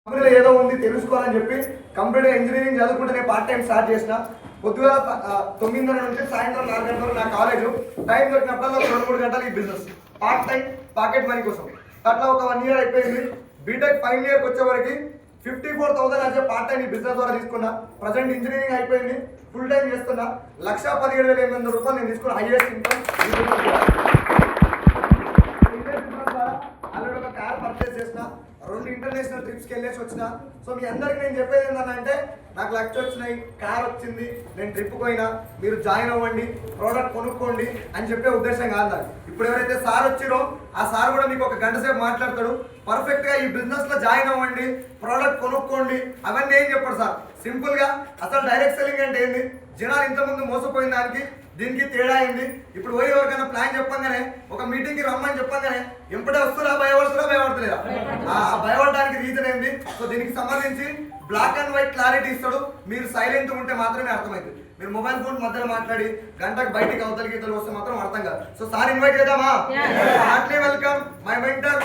కంపెనీలో ఏదో ఉంది తెలుసుకోవాలని చెప్పి కంప్యూటర్ ఇంజనీరింగ్ చదువుకుంటే నేను పార్ట్ టైం స్టార్ట్ చేసిన. పొద్దుగా 9:30 నుంచి సాయంత్రం 4 గంటల వరకు నా కాలేజ్. టైం దొరికినప్పుడు 2-3 గంటలు ఈ business part time pocket money కోసం. అట్లా ఒక 1 ఇయర్ అయిపోయింది. బీటెక్ ఫైనల్ ఇయర్కి వచ్చేవరకు 54,000 అంటే పార్ట్ టైం ఈ బిజినెస్ ద్వారా తీసుకున్నా. ప్రజెంట్ ఇంజనీరింగ్ అయిపోయింది, ఫుల్ టైం చేస్తున్నా. 1,17,800 రూపాయలు నేను తీసుకున్న హైయెస్ట్ ఇన్కమ్. ఆల్రెడీ ఒక కార్ పర్చేస్ చేసిన, 2 ఇంటర్నేషనల్ ట్రిప్స్కి వెళ్ళేసి వచ్చిన. సో మీ అందరికి నేను చెప్పేది ఏంటంటే, నాకు లక్ష వచ్చినాయి, కార్ వచ్చింది, నేను ట్రిప్ పోయినా, మీరు జాయిన్ అవ్వండి, ప్రోడక్ట్ కొనుక్కోండి అని చెప్పే ఉద్దేశం కాదు నాకు. ఇప్పుడు ఎవరైతే సార్ వచ్చిరో ఆ సార్ కూడా మీకు ఒక గంట సేపు మాట్లాడతాడు. పర్ఫెక్ట్గా ఈ బిజినెస్లో జాయిన్ అవ్వండి, ప్రోడక్ట్ కొనుక్కోండి, అవన్నీ ఏం చెప్పాడు సార్. సింపుల్గా అసలు డైరెక్ట్ సెల్లింగ్ అంటే ఏంది, జనాలు ఇంతకుముందు మోసపోయిన దానికి దీనికి తేడా అయింది. ఇప్పుడు పోయి ఎవరికైనా ప్లాన్ చెప్పంగానే, ఒక మీటింగ్కి రమ్మని చెప్పంగానే ఎంపడే వస్తురా భయపడతలేదా? ఆ భయపడడానికి రీజన్ ఏంది? సో దీనికి సంబంధించి బ్లాక్ అండ్ వైట్ క్లారిటీ ఇస్తాడు. మీరు సైలెంట్ ఉంటే మాత్రమే అర్థమవుతుంది. మీరు మొబైల్ ఫోన్ మధ్యలో మాట్లాడి గంటకు బయటికి అవతలికి ఇతరులు వస్తే మాత్రం అర్థం కాదు. సో సార్ ఇన్వైట్ చేద్దామా? Heartly welcome my mentor